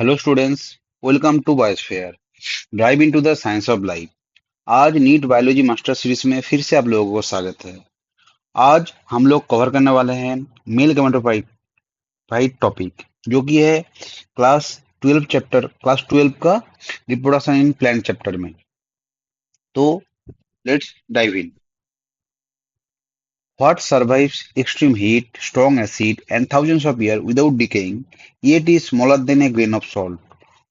Hello students, welcome to biosphere drive into the science of life. आज NEET biology master series में फिर से आप लोगों को स्वागत है। आज हम लोग कवर करने वाले हैं मेल गेमेटोफाइट टॉपिक, जो कि है क्लास 12 का रिप्रोडक्शन इन प्लांट चैप्टर में। तो let's dive in. What survives extreme heat, strong acid, and thousands of years without decaying, yet is smaller than a grain of salt?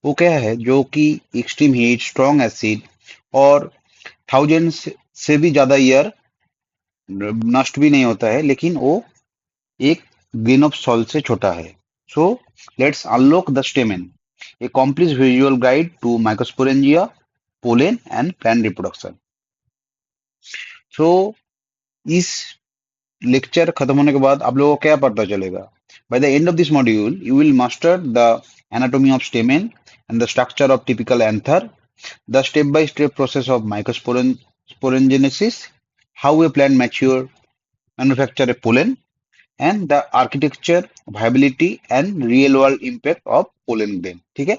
वो क्या है जो कि एक्सट्रीम हीट, स्ट्रॉन्ग एसिड और thousands से भी ज्यादा ईयर नष्ट भी नहीं होता है, लेकिन वो एक ग्रेन ऑफ सॉल्ट से छोटा है। So let's unlock the stamen, a complete visual guide to microsporangia, pollen and plant reproduction. So इस लेक्चर खत्म होने के बाद आप लोगों को क्या पता चलेगा? By the end of this module you will master the anatomy of stamen and the structure of typical anther, the step-by-step process of mycosporangenesis, how a plant manufacture a pollen, and the architecture, viability, and real-world impact of pollen grain. ठीक है?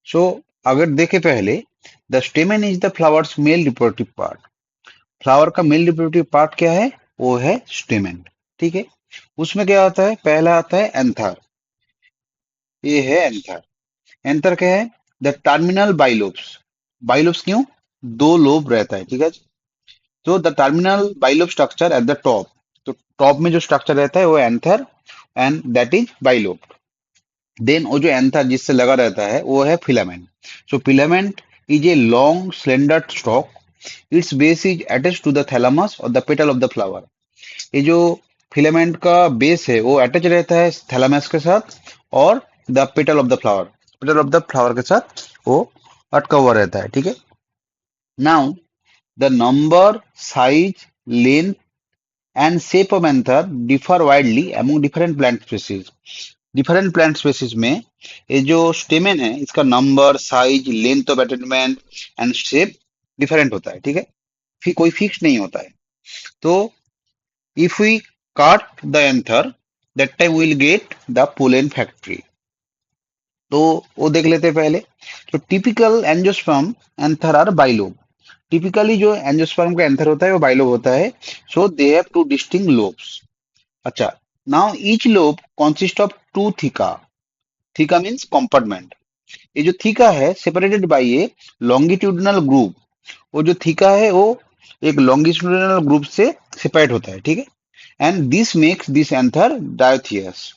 So अगर देखे पहले, the stamen is the flower's male reproductive part. Flower का male reproductive part क्या है? वो है स्टेमेन। ठीक है? उसमें क्या आता है? पहला आता है एंथर। ये है एंथर। एंथर क्या है? The terminal बाइलोब्स। बाइलोब्स क्यों? दो लोब रहता है। ठीक है? तो the terminal bilobe structure at the top. तो टॉप में जो स्ट्रक्चर रहता है वो anther, and that is bilobe. Then वो जो एंथर जिससे लगा रहता है वो है filament. So filament is a long slender stalk. Its base is attach to the thalamus और the petal of the flower. ये जो फिलामेंट का बेस है वो अटैच रहता है थैलामस के साथ और the petal of the flower, के साथ वो अटका हुआ रहता है। ठीक है? Now the number, size, length and shape of anther differ widely among different plant species. Different plant species में ये जो स्टेमेन है इसका number, size, length of attachment and shape different होता है। ठीक है? फिर कोई फिक्स नहीं होता है। तो इफ वी काट the anther, that time will get the pollen factory. तो वो देख लेते हैं पहले। तो typical angiosperm anther are bilobe. Typically जो एंजियोस्पर्म का एंथर होता है वो बाइलोब होता है। So they have two distinct lobes. अच्छा, now each lobe consist of two theca. Theca means compartment. ये जो थीका है separated by a longitudinal groove. वो जो थीका है वो एक लॉन्गिट्यूडिनल ग्रुप से सेपरेट होता है। ठीक है? And this makes this anther dithecous.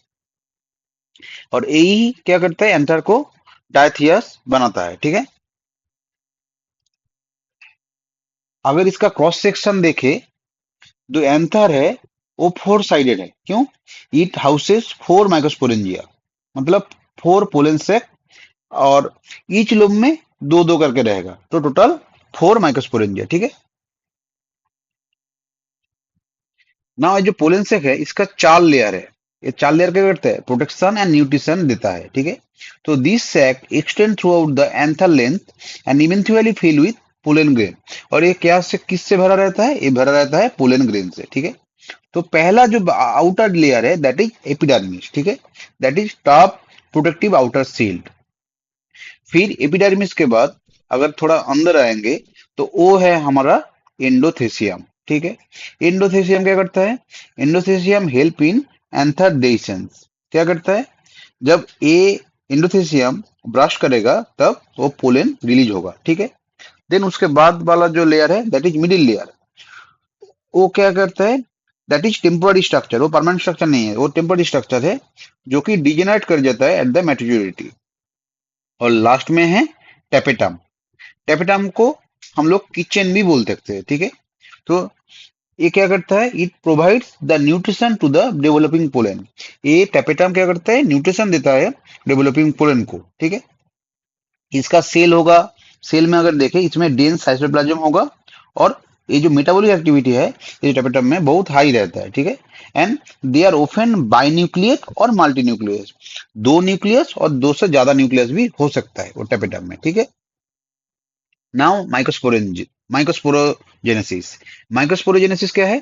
और यही क्या करता है? एंथर को डायोथियस बनाता है। ठीक है? अगर इसका क्रॉस सेक्शन देखे, जो एंथर है वो फोर साइडेड है। क्यों? इट हाउसेस फोर माइक्रोस्पोरेंजिया, मतलब फोर पोलन सेक, और ईच लोब में दो दो करके रहेगा, तो टोटल फोर माइक्रोस्पोरेंजिया। ठीक है? ना ये जो पोलन सेक है इसका चार लेयर है। ये चार लेयर क्या करता है? प्रोटेक्शन एंड न्यूट्रिशन देता है। ठीक है? तो this sac extend throughout the anther length and eventually fill with pollen grain. और ये क्या से किससे भरा रहता है? ये भरा रहता है पोलन ग्रेन से। ठीक है? तो पहला जो आउटर लेयर है दैट इज एपिडर्मिस। ठीक है? That is top protective outer shield. फिर एपिडर्मिस के बाद अगर थोड़ा अंदर आएंगे तो वो है हमारा एंडोथेसियम। ठीक है? एंडोथेसियम क्या करता है? Endothecium help in anther dehiscence. क्या करता है? जब ए एंडोथेसियम ब्रश करेगा तब वो पोलन रिलीज होगा। ठीक है? देन उसके बाद वाला जो लेयर है दैट इज मिडिल लेयर। वो क्या करता है? That is temporary structure. वो परमानेंट स्ट्रक्चर नहीं है, वो टेम्पोररी स्ट्रक्चर है जो कि डिजेनरेट कर जाता है एट द मैच्योरिटी। और लास्ट में है टेपेटम। टेपेटम को हम लोग किचन भी बोल सकते हैं। ठीक है? तो ये क्या करता है? It provides the nutrition to the developing pollen. ये टेपेटम क्या करता है? न्यूट्रिशन देता है डेवलपिंग पोलन को। ठीक है? इसका सेल होगा। सेल में अगर देखें इसमें डेंस साइटोप्लाज्म होगा, और ये जो मेटाबॉलिक एक्टिविटी है ये टेपेटम में बहुत हाई रहता है। ठीक है? एंड दे आर ओफन बाइन्यूक्लिएट और मल्टी न्यूक्लियस। दो न्यूक्लियस और दो से ज्यादा न्यूक्लियस भी हो सकता है वो टेपेटम में। ठीक है? Now microsporogenesis. माइक्रोस्पोरोजेनेसिस क्या है?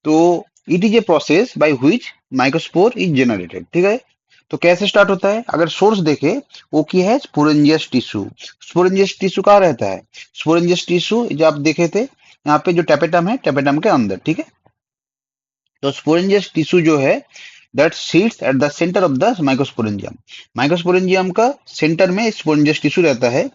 तो it is a process by which microspore is generated, ठीक है। तो कैसे स्टार्ट होता है, अगर सोर्स देखे, वो की है स्पोरेंजियस टिश्यू। स्पोरेंजियस टिश्यू कहाँ रहता है, स्पोरेंजियस टिश्यू जो आप देखे थे यहाँ पे जो टेपेटम है, टेपेटम के अंदर, ठीक है। तो स्पोरेंजियस टिश्यू जो है that sits at the center of the microsporangium. Microsporangium का सेंटर में स्पोरेंजियस टिश्यू रहता है।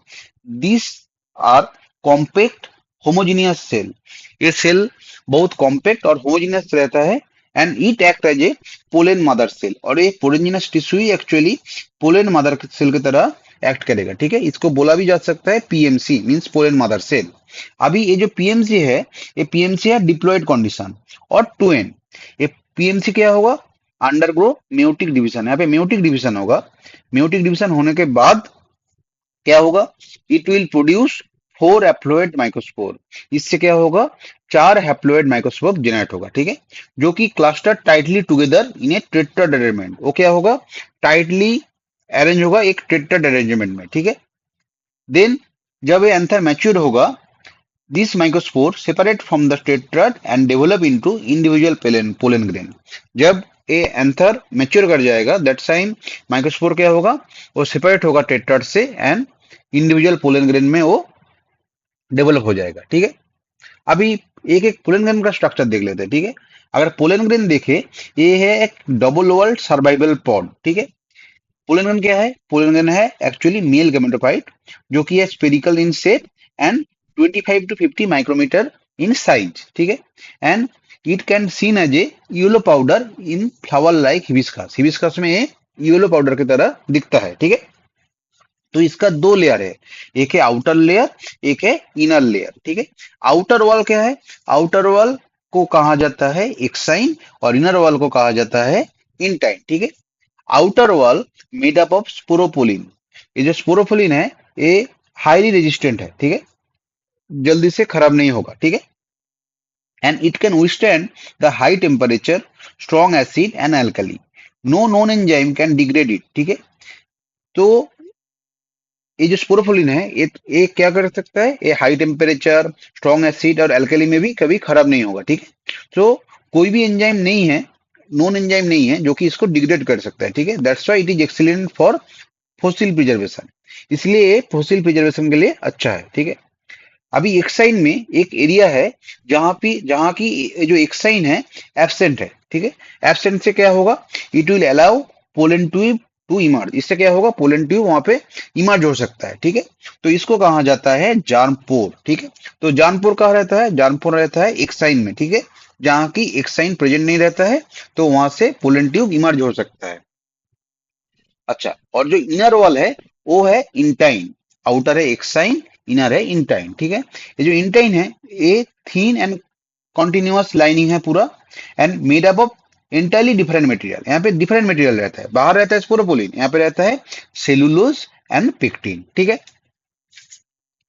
This are compact homogeneous cell. ये सेल बहुत कॉम्पैक्ट और होमोजीनियस रहता है। And it act as a pollen mother cell, और ये पोरेंजिनस टिश्यू ही एक्चुअली पोलन मदर सेल की तरह एक्ट करेगा, ठीक है। इसको बोला भी जा सकता है PMC, means pollen mother cell. अभी ये जो पीएमसी है, ये पीएमसी है डिप्लॉयड कंडीशन और टू एन। ये पीएमसी क्या होगा, अंडरग्रो म्यूटिक डिवीजन। यहाँ पे म्यूटिक डिवीजन होगा। म्यूटिक डिवीजन होने के बाद क्या होगा, it will produce 4 haploid microspore. इससे क्या होगा, 4 हैप्लॉइड माइक्रोस्पोर जनरेट होगा, ठीक है, जो कि cluster tightly together in A tetrad arrangement. वो क्या होगा, टाइटली अरेंज होगा एक टेट्राड अरेंजमेंट में, ठीक है। देन जब ये एंथर मैच्योर होगा, this microspore separate from the tetrad and develop into individual pollen grain. जब ये एंथर मैच्योर कर जाएगा, दैट टाइम माइक्रोस्पोर क्या होगा, वो सेपरेट होगा टेट्राड से एंड इंडिविजुअल पोलन ग्रेन में वो डेवलप हो जाएगा, ठीक है। अभी एक एक पोलन ग्रेन का स्ट्रक्चर देख लेते हैं, ठीक है। अगर पोलन ग्रेन देखे, ये है एक डबल वर्ल्ड सर्वाइवल पॉड, ठीक है। पोलन ग्रेन क्या है, पोलन ग्रेन है एक्चुअली मेल गैमेटोफाइट, जो कि है spherical in shape and 25 to 50 micrometre in size, ठीक है। And it can seen as a yellow powder in flower like hibiscus. Hibiscus में ये येलो पाउडर की तरह दिखता है, ठीक है। तो इसका दो लेयर है, एक है आउटर लेयर, एक है इनर लेयर, ठीक है। आउटर वॉल क्या है, आउटर वॉल को कहा जाता है एक्साइन और इनर वॉल को कहा जाता है इंटाइन, ठीक है। Outer wall made up of sporopollenin. ये जो स्पोरोपोलिन है, ये हाईली रेजिस्टेंट है, ठीक है, जल्दी से खराब नहीं होगा, ठीक है। And it can withstand the high temperature, strong acid and alkali. No known enzyme can degrade it, ठीक है। तो ये जो स्पोरोफोलिन है, ये क्या कर सकता है, ये हाई टेम्परेचर, स्ट्रॉन्ग एसिड और एल्कली में भी कभी खराब नहीं होगा, ठीक है। तो कोई भी एंजाइम नहीं है, नॉन एंजाइम नहीं है जो कि इसको डिग्रेड कर सकता है, ठीक है। That's why it is excellent for fossil preservation. इसलिए ये फोसिल प्रिजर्वेशन के लिए अच्छा है, ठीक है। अभी एक्साइन में एक एरिया है जहां की ये जो एक्साइन है एब्सेंट है, ठीक है। एब्सेंट से क्या होगा, it will allow pollen tube to emerge. इससे क्या होगा, पोलन ट्यूब वहां पे इमर्ज हो सकता है, ठीक है। तो इसको कहा जाता है जार्मपोर, ठीक है। तो जार्मपोर कहाँ रहता है, जार्मपोर रहता है एक्साइन में, ठीक है। जहां की एक्साइन प्रेजेंट नहीं रहता है, तो वहां से पोलन ट्यूब इमर्ज हो सकता है। अच्छा, और जो इनर वॉल है वो है इंटाइन। आउटर है एक्साइन, इनर है इंटाइन, ठीक है। ये जो इंटाइन है, ये थीन एंड कॉन्टिन्यूअस लाइनिंग है पूरा, and made up of entirely different material. यहाँ पे डिफरेंट मटेरियल रहता है, बाहर रहता है स्पोरोपोलिन, यहाँ पे रहता है सेलुलोज एंड पेक्टिन, ठीक है।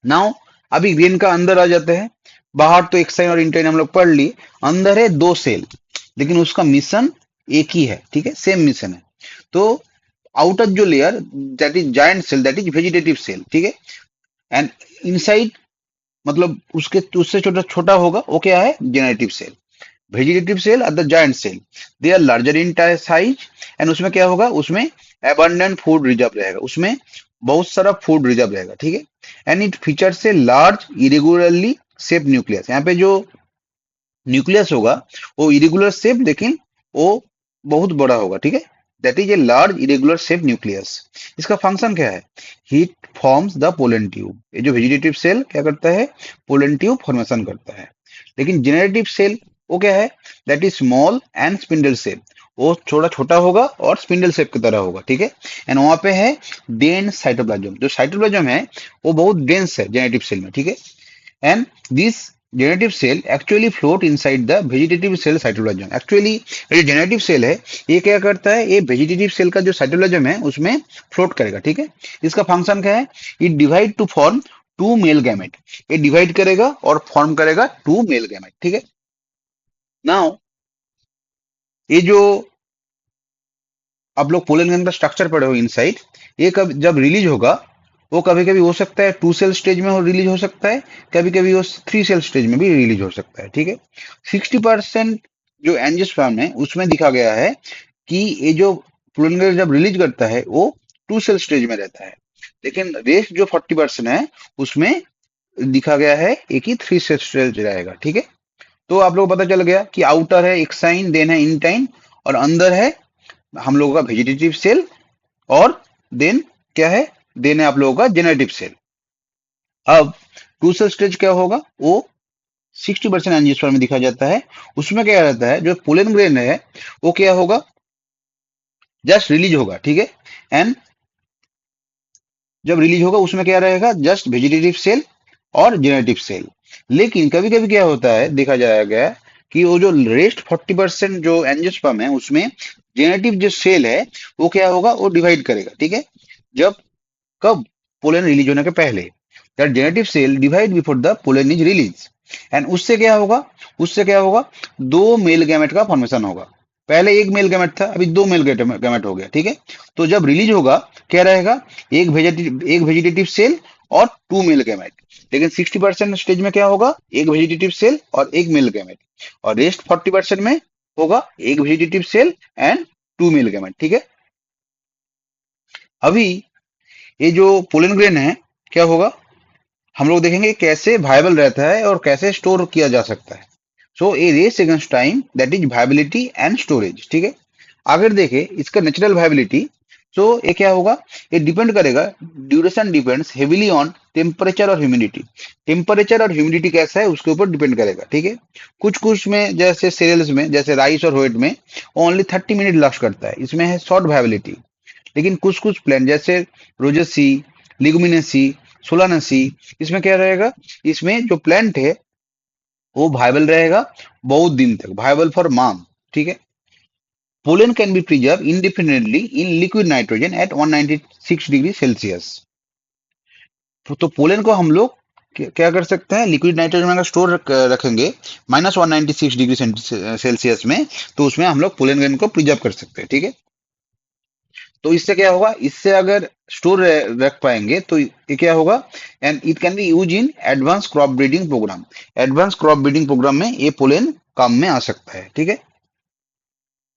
नाउ अभी ग्रेन का अंदर आ जाते हैं। बाहर तो एक्साइन और इंटाइन हम लोग पढ़ लिए, अंदर है दो सेल, लेकिन उसका मिशन एक ही है, ठीक है, सेम मिशन है। तो आउटर जो layer, that is giant cell, that is vegetative cell, ठीक है। एंड इनसाइड मतलब उसके उससे छोटा छोटा होगा, वो क्या है, generative cell. Vegetative cell are the giant cell, they are larger in size. And उसमें क्या होगा, उसमें एबंडेंट फूड रिजर्व रहेगा, उसमें बहुत सारा फूड रिजर्व रहेगा, ठीक है। And it features a large irregularly shape nucleus. यहाँ पे जो न्यूक्लियस होगा वो इरेगुलर शेप, लेकिन वो बहुत बड़ा होगा, ठीक है। That is a large irregular shape nucleus. इसका फंक्शन क्या है, heat forms the pollen tube. ये जो वेजिटेटिव सेल क्या करता है, पोलन ट्यूब फॉर्मेशन करता है। लेकिन जेनेरेटिव सेल वो क्या है, that is small and spindle shape. वो थोड़ा छोटा होगा और स्पिंडल शेप की तरह होगा, ठीक है। एंड वहां पे है डेंस साइटोप्लाज्म। जो साइटोप्लाज्म है वो बहुत डेंस है जेनेरेटिव सेल में, ठीक है। And this generative cell actually float inside the vegetative cell cytoplasm. Actually ये जेनेटिव सेल है, ये क्या करता है, ये वेजिटेटिव सेल का जो साइटोप्लाज्म है उसमें फ्लोट करेगा, ठीक है। इसका फंक्शन क्या है, it divide to form two male gamete. ये डिवाइड करेगा और फॉर्म करेगा टू मेल गैमेट, ठीक है। नाउ ये जो आप लोग पोलन का स्ट्रक्चर पढ़े हो इनसाइड, ये कब जब रिलीज होगा, वो कभी कभी हो सकता है 2 सेल स्टेज में रिलीज हो सकता है, कभी कभी वो 3 सेल स्टेज में भी रिलीज हो सकता है, ठीक है। 60% जो एंजियोस्पर्म है उसमें दिखा गया है कि ये जो पोलन ग्रैंड जब रिलीज करता है वो 2 सेल स्टेज में रहता है, लेकिन रेस्ट जो 40% है उसमें दिखा गया है एक ही 3 सेल स्टेज रहेगा। ठीक है, तो आप लोगों को पता चल गया कि आउटर है एक्साइन, देन है इंटाइन, और अंदर है हम लोगों का वेजिटेटिव सेल, और देन क्या है, देन है आप लोगों का जेनेटिव सेल। अब 2 सेल स्टेज क्या होगा, वो 60% एंजियोस्पर्म में दिखा जाता है। उसमें क्या रहता है, जो पोलन ग्रेन है वो क्या होगा, जस्ट रिलीज होगा। ठीक है, एंड जब रिलीज होगा उसमें क्या रहेगा, जस्ट वेजिटेटिव सेल और जेनेटिव सेल। लेकिन कभी कभी क्या होता है, देखा जाएगा कि वो जो रेस्ट 40% जो एंजियोस्पर्म है उसमें जेनेटिव जो सेल है वो क्या होगा, वो डिवाइड करेगा। ठीक है, जब, कब, पोलन रिलीज होने के पहले, that generative cell divide before the pollen is release, and उससे क्या होगा, उससे क्या होगा, 2 मेल गैमेट का फॉर्मेशन होगा। पहले एक मेल गैमेट था, अभी 2 मेल गैमेट हो गया। ठीक है, तो जब रिलीज होगा क्या रहेगा, एक वेजिटेटिव सेल और 2 मेल गैमेट। लेकिन 60% स्टेज में क्या होगा, एक वेजिटेटिव सेल और एक मेल गैमेट, और रेस्ट 40% में होगा एक vegetative cell and 2 male gamete. ठीक है, अभी ये जो पोलन ग्रेन है क्या होगा, हम लोग देखेंगे कैसे वायबल रहता है और कैसे स्टोर किया जा सकता है। So a race against time, that is viability and storage. ठीक है, अगर देखें इसका नेचुरल वायबिलिटी, सो ये क्या होगा, ये डिपेंड करेगा, duration depends heavily on temperature और ह्यूमिडिटी। टेम्परेचर और ह्यूमिडिटी कैसा है उसके ऊपर डिपेंड करेगा। ठीक है, कुछ कुछ में जैसे सेरेल्स में, जैसे राइस और व्हीट में ओनली 30 मिनट लास्ट करता है, इसमें है शॉर्ट वायबिलिटी। लेकिन कुछ कुछ प्लांट जैसे रोजेसी, लिगुमिनेसी, सोलानेसी, इसमें क्या रहेगा, इसमें जो प्लांट है वो वायबल रहेगा बहुत दिन तक, वायबल फॉर मंथ। ठीक है, pollen can be preserve independently in liquid nitrogen at 196 degree Celsius. तो पोलन को हम लोग क्या कर सकते हैं, लिक्विड नाइट्रोजन में अगर स्टोर रखेंगे -196 डिग्री सेल्सियस में, तो उसमें हम लोग पोलन ग्रेन को प्रिजर्व कर सकते हैं। ठीक है, तो इससे क्या होगा, इससे अगर स्टोर रख पाएंगे तो ये क्या होगा, and it can be use in advance crop breeding program. Advance crop breeding program में ये पोलन काम में आ सकता है। ठीक है,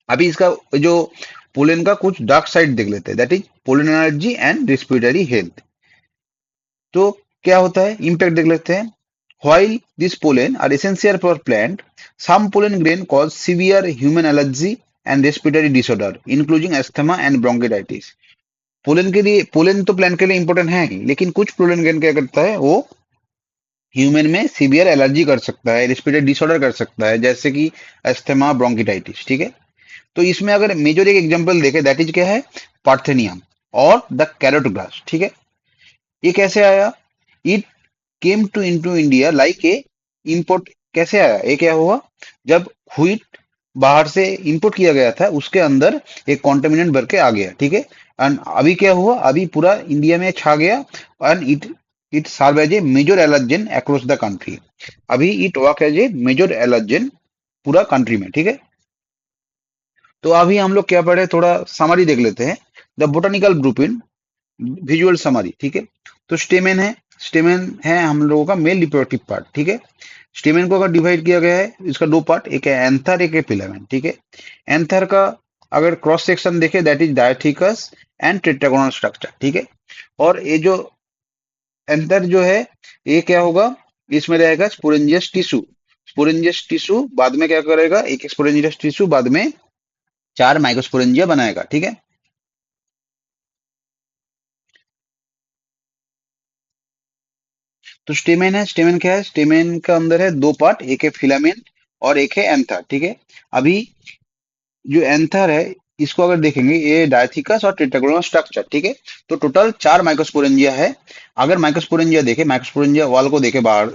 अभी इसका जो पोलन का कुछ डार्क साइड देख लेते हैं, that is pollen energy and respiratory health. तो क्या होता है, इम्पैक्ट देख लेते हैं। While these pollen are essential for plant, some pollen grain cause severe human allergy and respiratory disorder, including asthma and bronchitis. Pollen के लिए, पोलन तो प्लांट के लिए इंपॉर्टेंट है ही, लेकिन कुछ पोलन ग्रेन क्या करता है, वो ह्यूमन में सीवियर एलर्जी कर सकता है, रेस्पिरेटरी डिसऑर्डर कर सकता है, जैसे कि अस्थमा, ब्रोंकिटाइटिस। ठीक है, तो इसमें अगर मेजर एक एग्जांपल देखें, दैट इज क्या है, पार्थेनियम और द कैरोट ग्रास। ठीक है, ये कैसे आया, it came to into India like a import. कैसे आया, ये क्या हुआ, जब व्हीट बाहर से इंपोर्ट किया गया था उसके अंदर एक कॉन्टेमिनेंट भर के आ गया। ठीक है, एंड अभी क्या हुआ, अभी पूरा इंडिया में छा गया, and it it serve as a major allergen across the country. अभी it work as a major allergen पूरा कंट्री में। ठीक है, तो अभी हम लोग क्या पढ़े, थोड़ा समरी देख लेते हैं। The botanical blueprint, visual summary. ठीक है, तो स्टेमेन है, स्टेमेन है हम लोगों का मेल रिप्रोडक्टिव पार्ट। ठीक है, स्टेमेन को अगर डिवाइड किया गया है, इसका 2 पार्ट, एक है एंथर, एक है फिलामेंट। ठीक है, एंथर का अगर क्रॉस सेक्शन देखे, that is dithecous and tetragonal structure. ठीक है, और ये जो एंथर जो है ये क्या होगा, इसमें रहेगा स्पोरेंजियस टिश्यू। स्पोरेंजियस टिश्यू बाद में क्या करेगा, एक स्पोरेंजियस टिश्यू बाद में 4 माइक्रोस्पोरेंजिया बनाएगा। ठीक है, तो स्टेमेन है, स्टेमेन क्या है, स्टेमेन का अंदर है 2 पार्ट, एक है फिलामेंट और एक है एंथर। ठीक है, अभी जो एंथर है इसको अगर देखेंगे, ये डायथिकस और टेट्रागोनल स्ट्रक्चर। ठीक है, तो टोटल 4 माइक्रोस्पोरेंजिया है। अगर माइक्रोस्पोरेंजिया देखे, माइक्रोस्पोरेंजिया वॉल को देखे बाहर,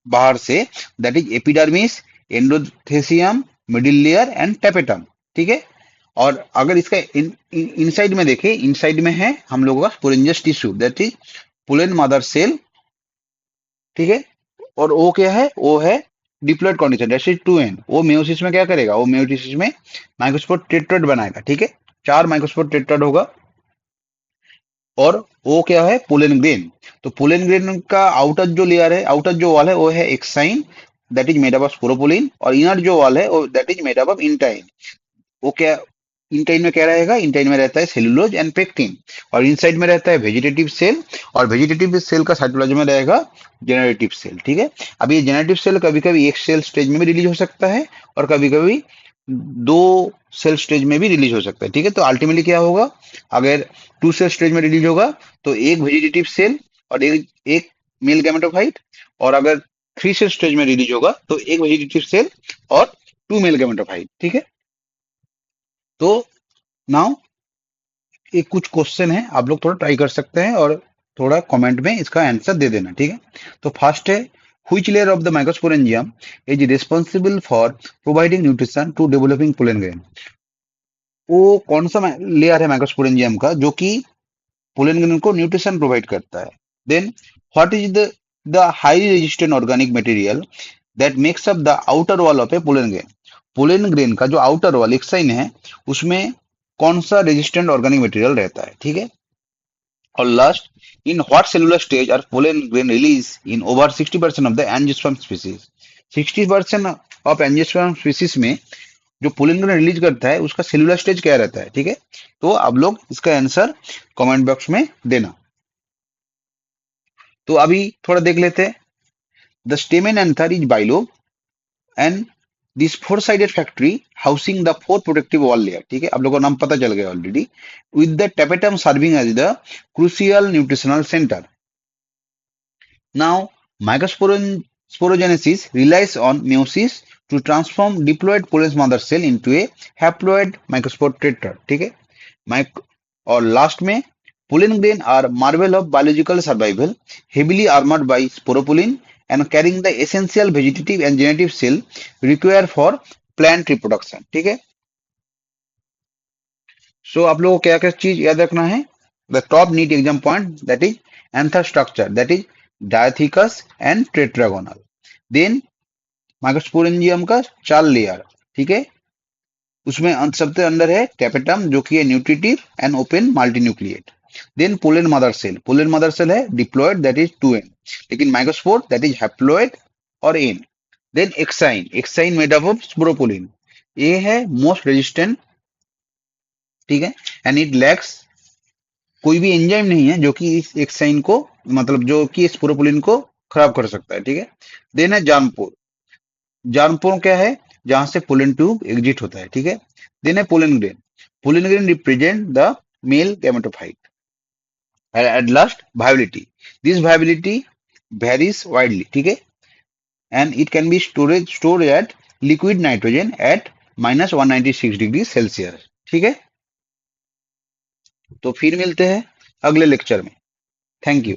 बाहर से, that is epidermis, endothecium, middle layer and tapetum. ठीक है, और अगर इसका इनसाइड में देखे, इनसाइड में है हम लोगों का sporogenous tissue, that is pollen mother cell. ठीक है, और वो क्या है, वो है डिप्लॉयड कंडीशन, जैसे 2n, वो मेयोसिस में क्या करेगा, वो मेयोसिस में माइक्रोस्पोर टेट्राड बनाएगा। ठीक है, 4 माइक्रोस्पोर टेट्राड होगा, और वो क्या है, पोलन ग्रेन। तो पोलन ग्रेन का आउटर जो लेयर है, आउटर जो वॉल है, वो है exine, that is made up of sporopollenin, और इनर जो वॉल है वो that is made up of intine. वो क्या, इंटाइन में क्या रहेगा, इंटाइन में रहता है सेलुलोज एंड पेक्टिन, और इनसाइड में रहता है वेजिटेटिव सेल, और वेजिटेटिव सेल का साइटोप्लाज्म में रहेगा जेनरेटिव सेल। ठीक है। अब ये जेनरेटिव सेल कभी कभी एक सेल स्टेज में भी रिलीज हो सकता है, और कभी कभी दो सेल स्टेज में भी रिलीज हो सकता है। ठीक है। तो अल्टीमेटली क्या होगा, अगर टू सेल स्टेज में रिलीज होगा तो एक वेजिटेटिव सेल और एक मेल गैमेटोफाइट, और अगर थ्री सेल स्टेज में रिलीज होगा तो एक वेजिटेटिव सेल और टू मेल गैमेटोफाइट। ठीक है। तो नाउ ये कुछ क्वेश्चन है, आप लोग थोड़ा ट्राई कर सकते हैं और थोड़ा कमेंट में इसका आंसर दे देना। ठीक है। तो फर्स्ट है, which layer of the mycosporangium is responsible for providing nutrition to developing pollen grain? वो कौन सा लेयर है माइकोस्पोरेंजियम का जो कि पोलन ग्रेन को न्यूट्रिशन प्रोवाइड करता है? Then what is the highly resistant organic material that makes up the outer wall of a pollen grain? Pollen grain का जो आउटर वॉल एक्साइन है उसमें कौन सा रेजिस्टेंट ऑर्गेनिक मटेरियल रहता है? ठीक है। और last, in what cellular stage are pollen grain release in over 60% of the angiosperm species? 60% of angiosperm species में जो पोलन ग्रेन रिलीज करता है उसका सेलुलर स्टेज क्या रहता है? ठीक है। तो आप लोग इसका आंसर कमेंट बॉक्स में देना। तो अभी थोड़ा देख लेते हैं। The stamen anther is bilobe and this four sided factory housing the four protective wall layer. ठीक है। आप लोगों को नाम पता चल गया already. With the tapetum serving as the crucial nutritional center. Now, microsporogenesis relies on meiosis to transform diploid pollen mother cell into a haploid microspore tetrad. ठीक है। माइक और लास्ट में, pollen grain are marvel of biological survival, heavily armored by sporopollen and carrying the essential vegetative and generative cell required for plant reproduction. ठीक है। सो आप लोगों को क्या क्या चीज याद रखना है? The top NEET exam point that is anther structure that is dithecous and tetragonal. Then microsporangium का चार लेयर। ठीक है। उसमें सबसे अंदर है टेपेटम जो कि है nutritive and often multinucleate. Then pollen mother cell है डिप्लॉयड दैट इज 2n, लेकिन माइकोस्पोर दैट इज हैप्लॉयड और n। Then exine made up of sporopollenin, ये है मोस्ट रेजिस्टेंट। ठीक है। एंड इट लैक्स, कोई भी एंजाइम नहीं है जो कि इस एक्साइन को, मतलब जो कि इस प्रोपोलिन को खराब कर सकता है। ठीक है। देन है जार्मपोर। जार्मपोर क्या है? जहां से पोलन ट्यूब एग्जिट होता है। ठीक है। देन है pollen grain. Pollen grain represent the male gametophyte. At last viability, this viability varies widely. ठीक है। And it can be store at liquid nitrogen at -196 degree Celsius. ठीक है। तो फिर मिलते हैं अगले लेक्चर में। Thank you.